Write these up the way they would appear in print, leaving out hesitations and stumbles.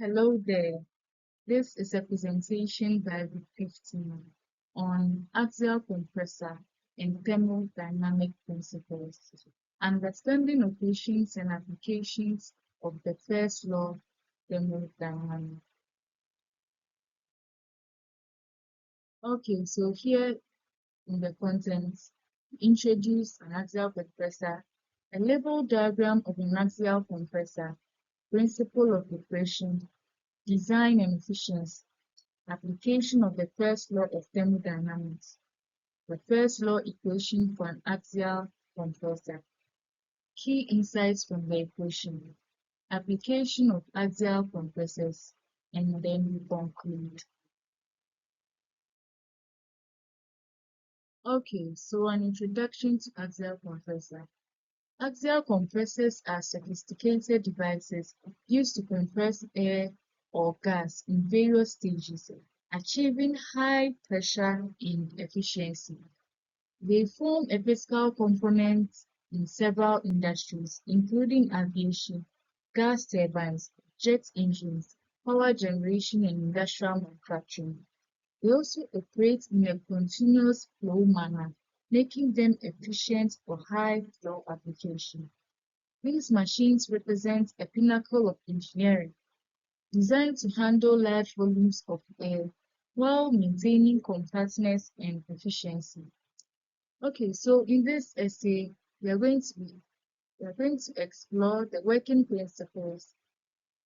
Hello there. This is a presentation by Week 15 on axial compressor and thermodynamic principles, understanding operations and applications of the first law of thermodynamics. Okay, so here in the contents, introduce an axial compressor, a label diagram of an axial compressor, principle of operation, design and efficiency, application of the first law of thermodynamics, the first law equation for an axial compressor, key insights from the equation, application of axial compressors, and then we conclude. Okay, so an introduction to axial compressor. Axial compressors are sophisticated devices used to compress air or gas in various stages, achieving high pressure and efficiency. They form a physical component in several industries, including aviation, gas turbines, jet engines, power generation, and industrial manufacturing. They also operate in a continuous flow manner, making them efficient for high flow application. These machines represent a pinnacle of engineering, designed to handle large volumes of air while maintaining compactness and efficiency. Okay, so in this essay, we are going to explore the working principles,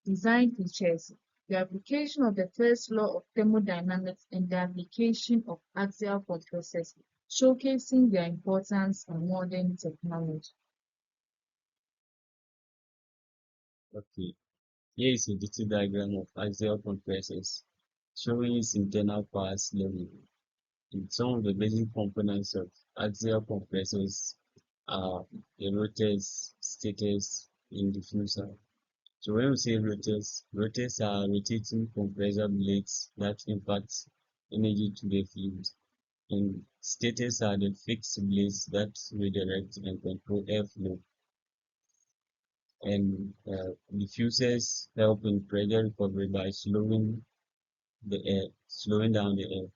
design features, the application of the first law of thermodynamics, and the application of axial compressors, showcasing their importance in modern technology. Okay, here is a detailed diagram of axial compressors showing its internal parts level. And some of the basic components of axial compressors are the rotors, stators, and diffuser. So when we say rotors are rotating compressor blades that impart energy to the fluid. And stators are the fixed blades that redirect and control airflow. And diffusers help in pressure recovery by slowing down the air.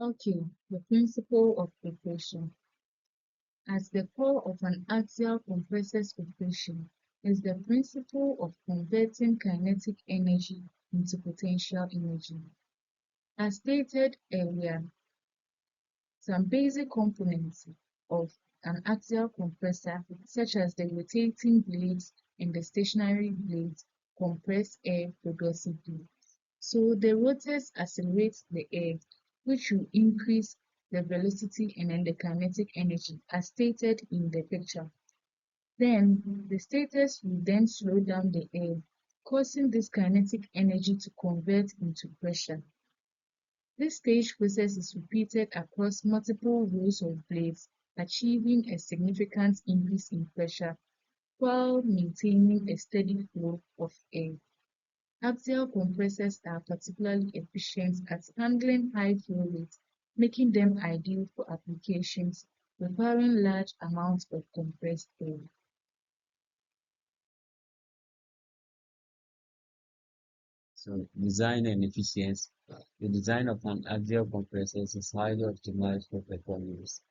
Okay, the principle of operation. As the core of an axial compressor's operation is the principle of converting kinetic energy into potential energy. As stated earlier, some basic components of an axial compressor, such as the rotating blades and the stationary blades, compress air progressively. So the rotors accelerate the air, which will increase the velocity and then the kinetic energy, as stated in the picture. Then the stators will then slow down the air, causing this kinetic energy to convert into pressure. This stage process is repeated across multiple rows of blades, achieving a significant increase in pressure while maintaining a steady flow of air. Axial compressors are particularly efficient at handling high flow rates, making them ideal for applications requiring large amounts of compressed air. So design and efficiency. The design of an axial compressor is highly optimized for performance.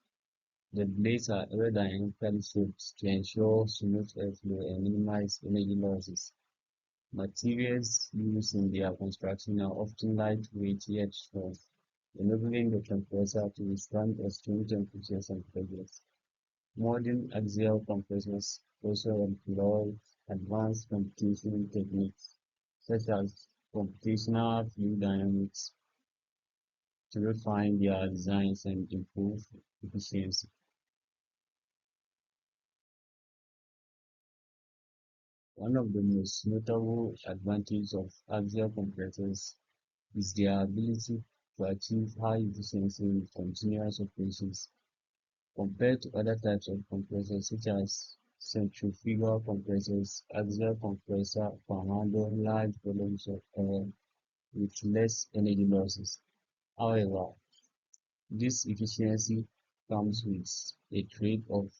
The blades are aerodynamically shaped to ensure smooth airflow and minimize energy losses. Materials used in their construction are often lightweight yet strong, enabling the compressor to withstand extreme temperatures and pressures. Modern axial compressors also employ advanced computation techniques such as computational fluid dynamics to refine their designs and improve efficiency. One of the most notable advantages of axial compressors is their ability to achieve high efficiency with continuous operations. Compared to other types of compressors such as centrifugal compressors, axial compressor can handle large volumes of air with less energy losses. However, this efficiency comes with a trade-off.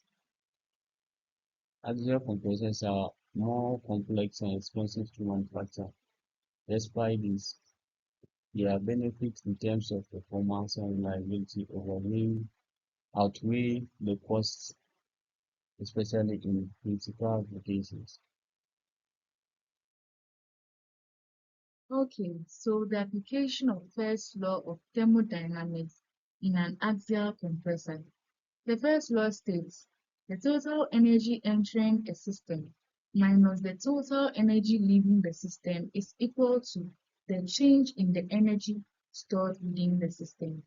Axial compressors are more complex and expensive to manufacture. Despite this, their benefits in terms of performance and reliability outweigh the costs, especially in critical applications. Okay, so the application of first law of thermodynamics in an axial compressor. The first law states the total energy entering a system minus the total energy leaving the system is equal to the change in the energy stored within the system.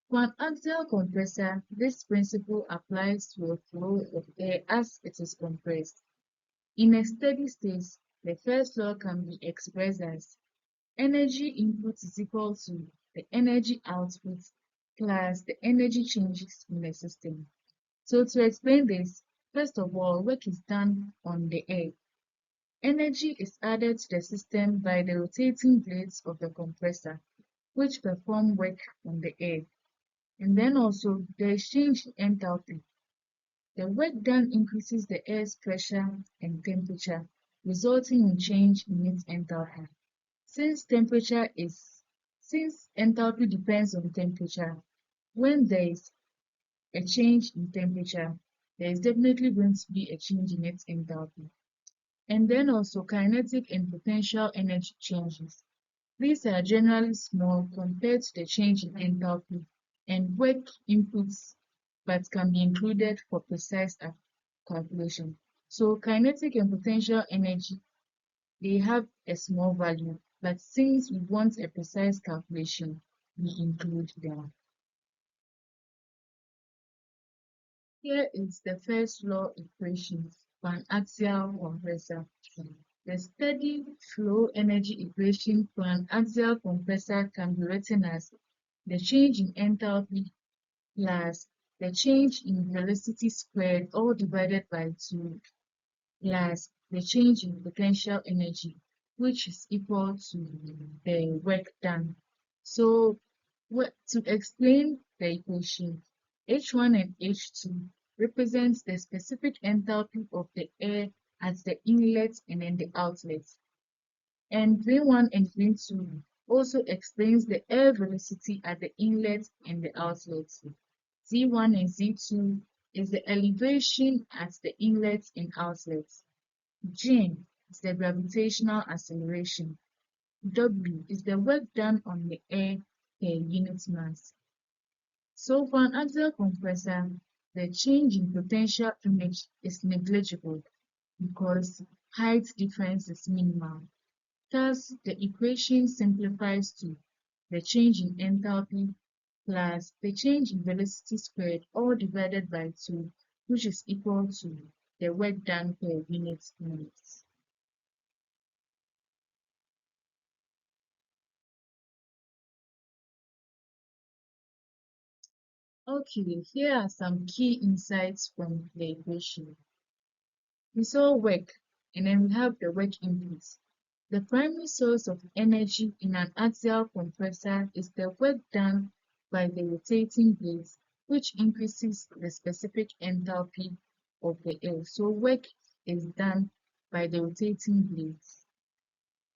For an axial compressor, this principle applies to a flow of air as it is compressed. In a steady state, the first law can be expressed as energy input is equal to the energy output plus the energy changes in the system. So to explain this, first of all, work is done on the air. Energy is added to the system by the rotating blades of the compressor, which perform work on the air. And then also there is change in enthalpy. The work done increases the air's pressure and temperature, resulting in change in its enthalpy. Since temperature is since enthalpy depends on temperature, when there is a change in temperature, there is definitely going to be a change in its enthalpy. And then also kinetic and potential energy changes. These are generally small compared to the change in enthalpy and work inputs, but can be included for precise calculation. So kinetic and potential energy, they have a small value, but since we want a precise calculation, we include them. Here is the first law equation for an axial compressor. The steady flow energy equation for an axial compressor can be written as the change in enthalpy plus the change in velocity squared all divided by 2 plus the change in potential energy, which is equal to the work done. So to explain the equation, H1 and H2 represents the specific enthalpy of the air at the inlet and then the outlet. And V1 and V2 also explains the air velocity at the inlet and the outlet. Z1 and Z2 is the elevation at the inlet and outlet. G is the gravitational acceleration. W is the work done on the air per unit mass. So for an axial compressor, the change in potential image is negligible because height difference is minimal. Thus, the equation simplifies to the change in enthalpy plus the change in velocity squared all divided by 2, which is equal to the work done per unit mass. Okay, here are some key insights from the equation. We saw work, and then we have the work inputs. The primary source of energy in an axial compressor is the work done by the rotating blades, which increases the specific enthalpy of the air. So work is done by the rotating blades.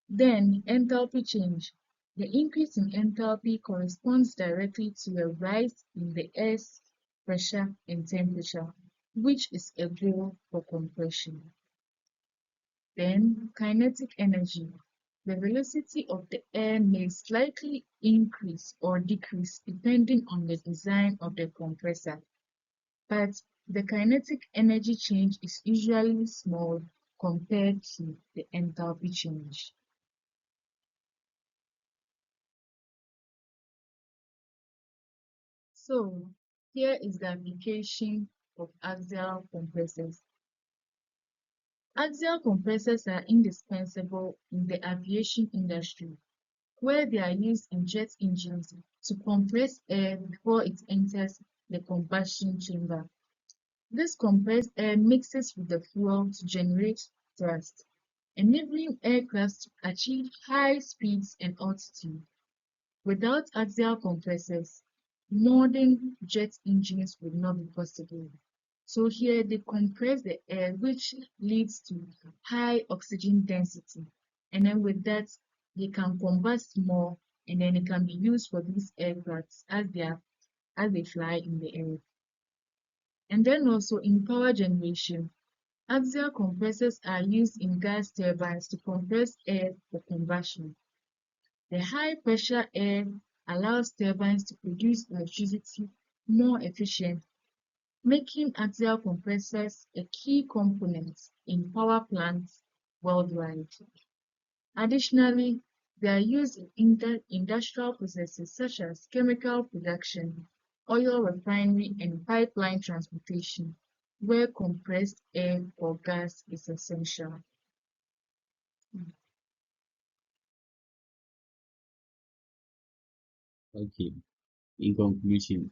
Then enthalpy change. The increase in enthalpy corresponds directly to a rise in the air's pressure and temperature, which is a goal for compression. Then kinetic energy. The velocity of the air may slightly increase or decrease depending on the design of the compressor, but the kinetic energy change is usually small compared to the enthalpy change. So here is the application of axial compressors. Axial compressors are indispensable in the aviation industry, where they are used in jet engines to compress air before it enters the combustion chamber. This compressed air mixes with the fuel to generate thrust, enabling aircraft to achieve high speeds and altitude. Without axial compressors, modern jet engines would not be possible. So here they compress the air, which leads to high oxygen density. And then with that, they can combust more, and then it can be used for these aircrafts as they fly in the air. And then also in power generation, axial compressors are used in gas turbines to compress air for combustion. The high pressure air allows turbines to produce electricity more efficiently, making axial compressors a key component in power plants worldwide. Additionally, they are used in industrial processes such as chemical production, oil refinery, and pipeline transportation, where compressed air or gas is essential. Okay. In conclusion,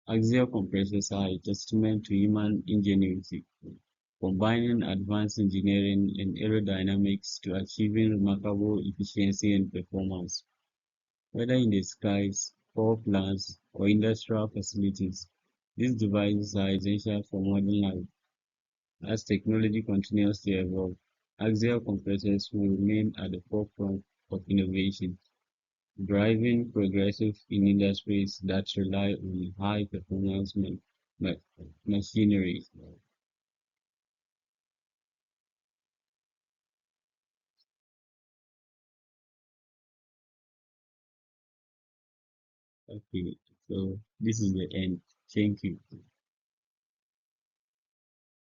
axial compressors are a testament to human ingenuity, combining advanced engineering and aerodynamics to achieving remarkable efficiency and performance. Whether in the skies, power plants, or industrial facilities, these devices are essential for modern life. As technology continues to evolve, axial compressors will remain at the forefront of innovation, driving progressive in industries that rely on high-performance ma- machinery. Okay, so this is the end. Thank you.